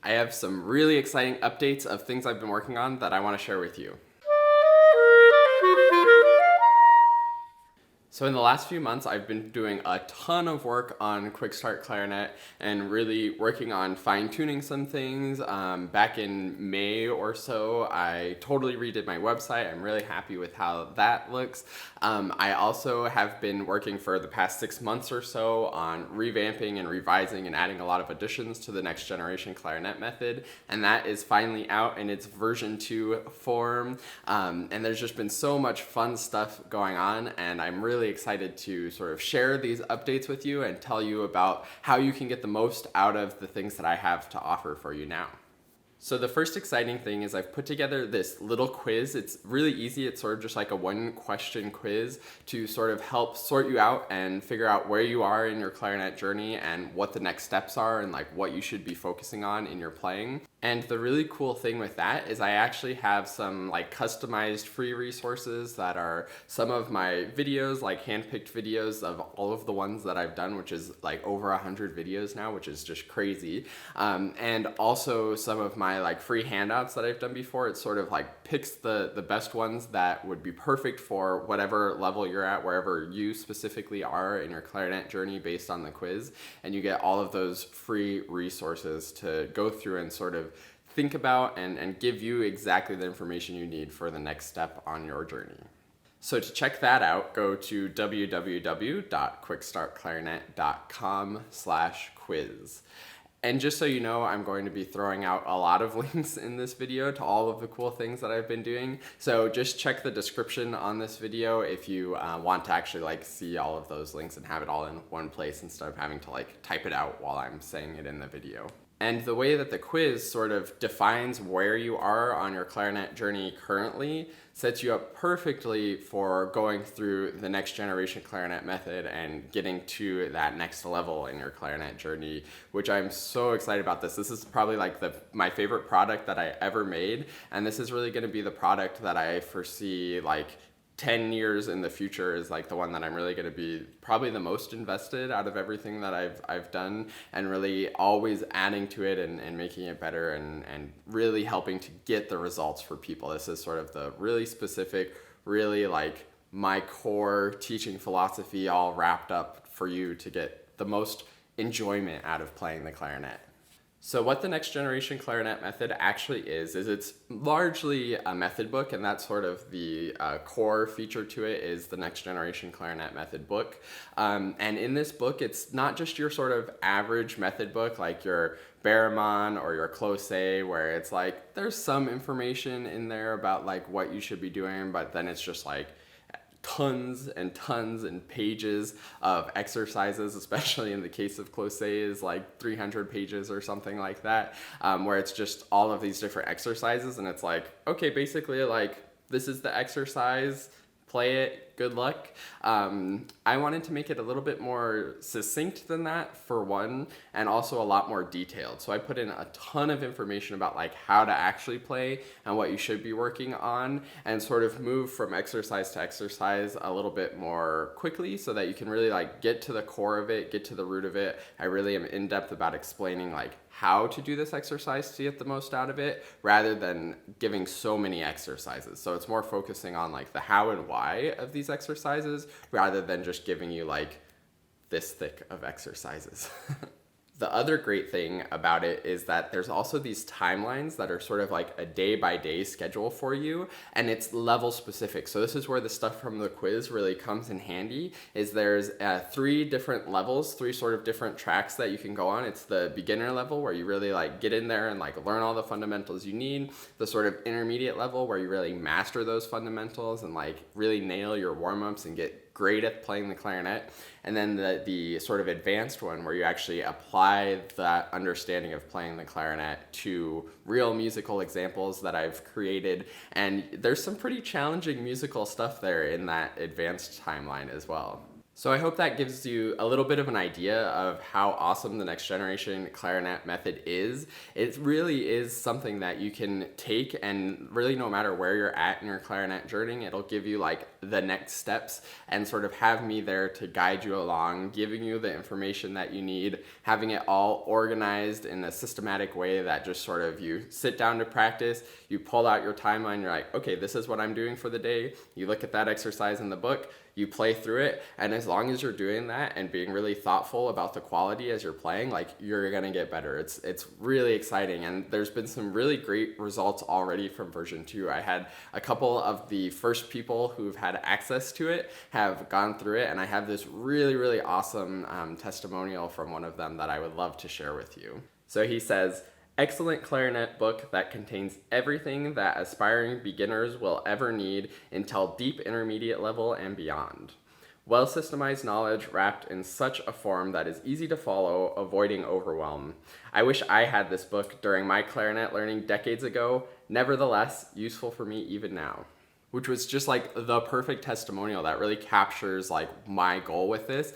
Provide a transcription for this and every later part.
I have some really exciting updates of things I've been working on that I want to share with you. So in the last few months, I've been doing a ton of work on Quick Start Clarinet and really working on fine-tuning some things. Back in May or so, I totally redid my website. I'm really happy with how that looks. I also have been working for the past 6 months or so on revamping and revising and adding a lot of additions to the next generation clarinet method, and that is finally out in its version 2 form. And there's just been so much fun stuff going on, and I'm really excited to sort of share these updates with you and tell you about how you can get the most out of the things that I have to offer for you now. So the first exciting thing is I've put together this little quiz. It's really easy. It's sort of just like a 1-question quiz to sort of help sort you out and figure out where you are in your clarinet journey and what the next steps are and like what you should be focusing on in your playing. And the really cool thing with that is I actually have some like customized free resources that are some of my videos, like handpicked videos of all of the ones that I've done, which is like over 100 videos now, which is just crazy. And also some of my like free handouts that I've done before. It sort of like picks the best ones that would be perfect for whatever level you're at, wherever you specifically are in your clarinet journey based on the quiz. And you get all of those free resources to go through and sort of think about and give you exactly the information you need for the next step on your journey. So to check that out, go to www.quickstartclarinet.com/quiz. And just so you know, I'm going to be throwing out a lot of links in this video to all of the cool things that I've been doing. So just check the description on this video if you want to actually like see all of those links and have it all in one place instead of having to like type it out while I'm saying it in the video. And the way that the quiz sort of defines where you are on your clarinet journey currently sets you up perfectly for going through the next generation clarinet method and getting to that next level in your clarinet journey, which I'm so excited about this. This is probably like my favorite product that I ever made, and this is really going to be the product that I foresee like 10 years in the future is like the one that I'm really going to be probably the most invested out of everything that I've done, and really always adding to it and making it better and really helping to get the results for people. This is sort of the really specific, really like my core teaching philosophy all wrapped up for you to get the most enjoyment out of playing the clarinet. So what the next generation clarinet method actually is it's largely a method book, and that's sort of the core feature to it is the next generation clarinet method book. And in this book, it's not just your sort of average method book like your Barrymon or your Close, where it's like there's some information in there about like what you should be doing, but then it's just like tons and tons and pages of exercises, especially in the case of Close is like 300 pages or something like that, where it's just all of these different exercises, and it's like, okay, basically like this is the exercise, play it, good luck. I wanted to make it a little bit more succinct than that for one, and also a lot more detailed. So I put in a ton of information about like how to actually play and what you should be working on, and sort of move from exercise to exercise a little bit more quickly so that you can really like get to the core of it, get to the root of it. I really am in depth about explaining like how to do this exercise to get the most out of it, rather than giving so many exercises. So it's more focusing on like the how and why of these exercises, rather than just giving you like this thick of exercises. The other great thing about it is that there's also these timelines that are sort of like a day-by-day schedule for you, and it's level specific. So this is where the stuff from the quiz really comes in handy, is there's 3 different levels, 3 sort of different tracks that you can go on. It's the beginner level, where you really like get in there and like learn all the fundamentals you need. The sort of intermediate level, where you really master those fundamentals and like really nail your warm-ups and get great at playing the clarinet. And then the sort of advanced one, where you actually apply that understanding of playing the clarinet to real musical examples that I've created. And there's some pretty challenging musical stuff there in that advanced timeline as well. So I hope that gives you a little bit of an idea of how awesome the next generation clarinet method is. It really is something that you can take, and really no matter where you're at in your clarinet journey, it'll give you like the next steps and sort of have me there to guide you along, giving you the information that you need, having it all organized in a systematic way that just sort of you sit down to practice, you pull out your timeline, you're like, okay, this is what I'm doing for the day. You look at that exercise in the book, you play through it, and as long as you're doing that and being really thoughtful about the quality as you're playing, like, you're gonna get better. It's really exciting, and there's been some really great results already from version 2. I had a couple of the first people who've had access to it have gone through it, and I have this really awesome testimonial from one of them that I would love to share with you. So he says, "Excellent clarinet book that contains everything that aspiring beginners will ever need until deep intermediate level and beyond. Well systemized knowledge wrapped in such a form that is easy to follow, avoiding overwhelm. I wish I had this book during my clarinet learning decades ago, nevertheless useful for me even now." Which was just like the perfect testimonial that really captures like my goal with this.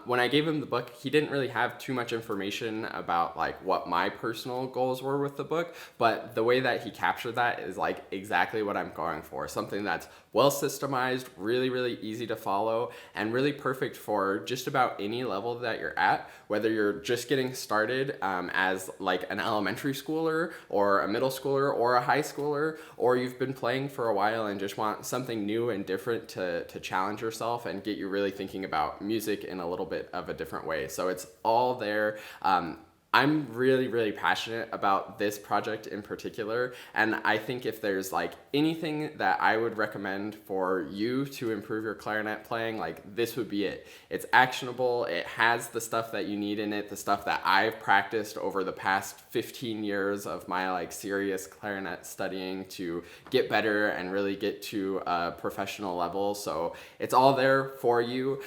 When I gave him the book, he didn't really have too much information about like what my personal goals were with the book, but the way that he captured that is like exactly what I'm going for. Something that's well systemized, really easy to follow, and really perfect for just about any level that you're at, whether you're just getting started as like an elementary schooler or a middle schooler or a high schooler, or you've been playing for a while and just want something new and different to challenge yourself and get you really thinking about music in a little bit of a different way. So it's all there. I'm really passionate about this project in particular, and I think if there's like anything that I would recommend for you to improve your clarinet playing, like, this would be it. It's actionable, it has the stuff that you need in it, the stuff that I've practiced over the past 15 years of my like serious clarinet studying to get better and really get to a professional level. So it's all there for you.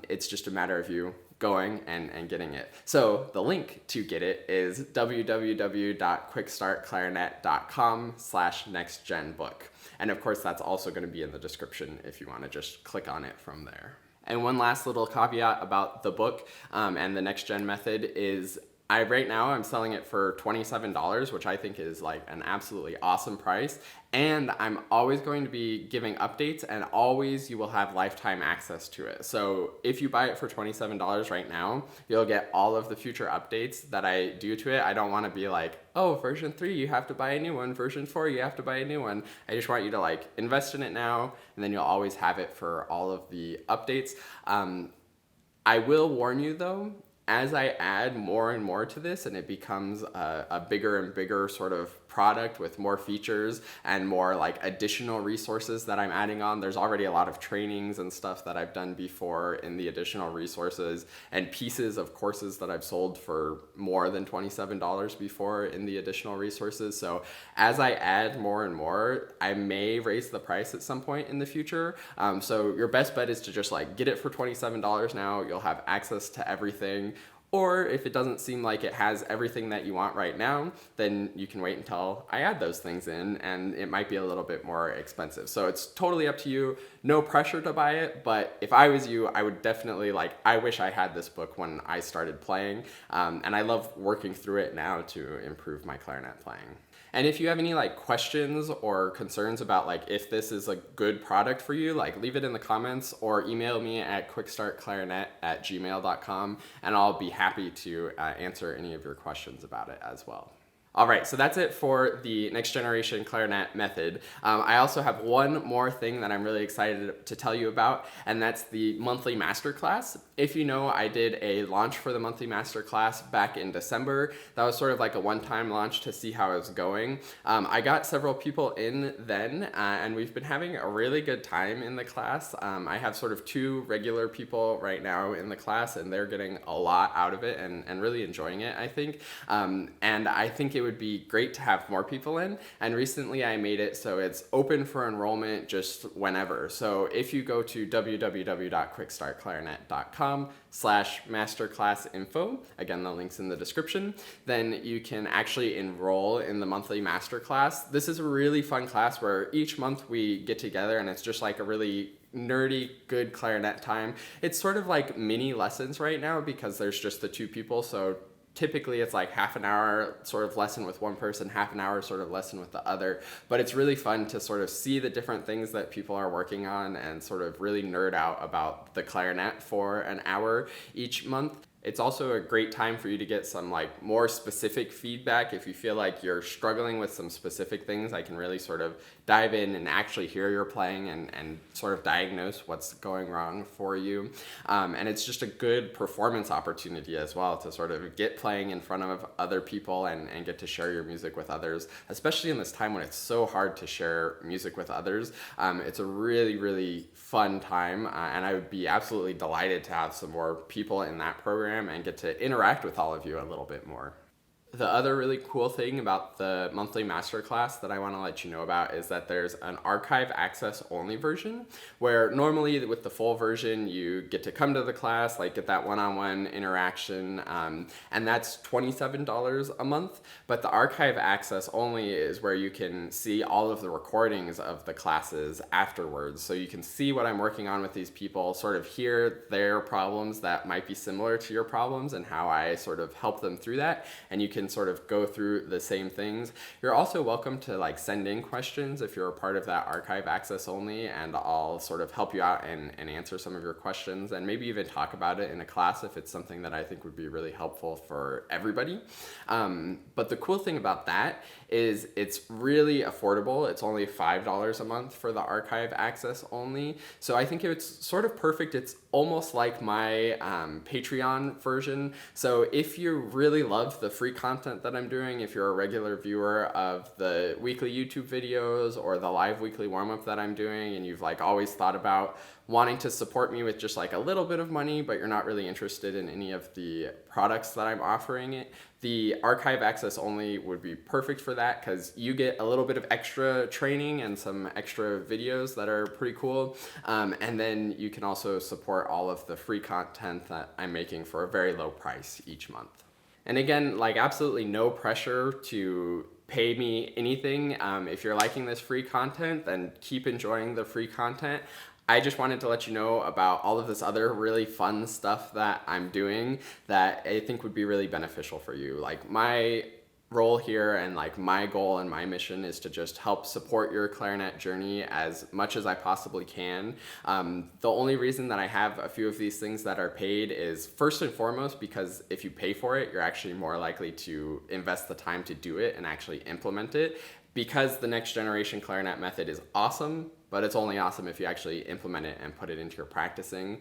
It's just a matter of you going and getting it. So the link to get it is www.quickstartclarinet.com/nextgenbook. And of course, that's also going to be in the description if you want to just click on it from there. And one last little caveat about the book and the next gen method is right now I'm selling it for $27, which I think is like an absolutely awesome price. And I'm always going to be giving updates, and always you will have lifetime access to it. So if you buy it for $27 right now, you'll get all of the future updates that I do to it. I don't want to be like, oh, version 3, you have to buy a new one. Version 4, you have to buy a new one. I just want you to like invest in it now, and then you'll always have it for all of the updates. I will warn you though, as I add more and more to this and it becomes a bigger and bigger sort of product with more features and more like additional resources that I'm adding on, there's already a lot of trainings and stuff that I've done before in the additional resources, and pieces of courses that I've sold for more than $27 before in the additional resources. So as I add more and more, I may raise the price at some point in the future. So your best bet is to just like get it for $27 now. You'll have access to everything. Or if it doesn't seem like it has everything that you want right now, then you can wait until I add those things in, and it might be a little bit more expensive. So it's totally up to you. No pressure to buy it, but if I was you, I would definitely I wish I had this book when I started playing, and I love working through it now to improve my clarinet playing. And if you have any like questions or concerns about like if this is a good product for you, like leave it in the comments or email me at quickstartclarinet@gmail.com, and I'll be happy to answer any of your questions about it as well. All right, so that's it for the next generation clarinet method. I also have one more thing that I'm really excited to tell you about, and that's the monthly masterclass. If you know, I did a launch for the monthly masterclass back in December. That was sort of like a one-time launch to see how it was going. I got several people in then, and we've been having a really good time in the class. I have sort of 2 regular people right now in the class, and they're getting a lot out of it and really enjoying it, I think. And I think it would be great to have more people in, and recently I made it so it's open for enrollment just whenever. So if you go to www.quickstartclarinet.com/masterclassinfo, again the link's in the description, then you can actually enroll in the monthly masterclass. This is a really fun class where each month we get together, and it's just like a really nerdy, good clarinet time. It's sort of like mini lessons right now because there's just the two people. So typically it's like half an hour sort of lesson with one person, half an hour sort of lesson with the other. But it's really fun to sort of see the different things that people are working on and sort of really nerd out about the clarinet for an hour each month. It's also a great time for you to get some like more specific feedback. If you feel like you're struggling with some specific things, I can really sort of dive in and actually hear your playing and sort of diagnose what's going wrong for you. And it's just a good performance opportunity as well to sort of get playing in front of other people and get to share your music with others, especially in this time when it's so hard to share music with others. It's a really, really fun time, and I would be absolutely delighted to have some more people in that program and get to interact with all of you a little bit more. The other really cool thing about the monthly masterclass that I want to let you know about is that there's an archive access only version where normally with the full version you get to come to the class, like get that one-on-one interaction, and that's $27 a month. But the archive access only is where you can see all of the recordings of the classes afterwards. So you can see what I'm working on with these people, sort of hear their problems that might be similar to your problems and how I sort of help them through that, and you can sort of go through the same things. You're also welcome to like send in questions if you're a part of that archive access only, and I'll sort of help you out and answer some of your questions and maybe even talk about it in a class if it's something that I think would be really helpful for everybody. But the cool thing about that is it's really affordable. It's only $5 a month for the archive access only. So I think it's sort of perfect. It's almost like my Patreon version. So if you really love the free content that I'm doing, if you're a regular viewer of the weekly YouTube videos or the live weekly warm-up that I'm doing, and you've like always thought about wanting to support me with just like a little bit of money, but you're not really interested in any of the products that I'm offering it, the archive access only would be perfect for that because you get a little bit of extra training and some extra videos that are pretty cool. And then you can also support all of the free content that I'm making for a very low price each month. And again, like absolutely no pressure to pay me anything. If you're liking this free content, then keep enjoying the free content. I just wanted to let you know about all of this other really fun stuff that I'm doing that I think would be really beneficial for you. Like my role here and like my goal and my mission is to just help support your clarinet journey as much as I possibly can. The only reason that I have a few of these things that are paid is first and foremost because if you pay for it, you're actually more likely to invest the time to do it and actually implement it. Because the next generation clarinet method is awesome, but it's only awesome if you actually implement it and put it into your practicing.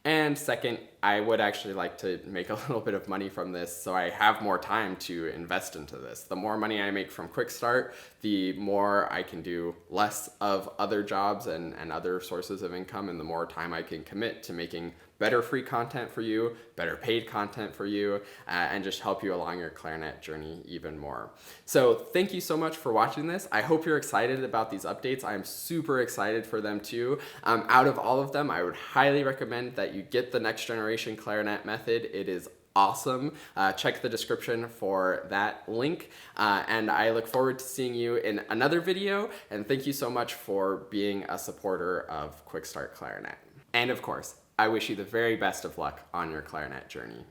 And second, I would actually like to make a little bit of money from this so I have more time to invest into this. The more money I make from Quick Start, the more I can do less of other jobs and other sources of income, and the more time I can commit to making better free content for you, better paid content for you, and just help you along your clarinet journey even more. So thank you so much for watching this. I hope you're excited about these updates. I'm super excited for them too. Out of all of them, I would highly recommend that you get the next generation clarinet method. It is awesome. Check the description for that link. And I look forward to seeing you in another video. And thank you so much for being a supporter of Quick Start Clarinet. And of course, I wish you the very best of luck on your clarinet journey.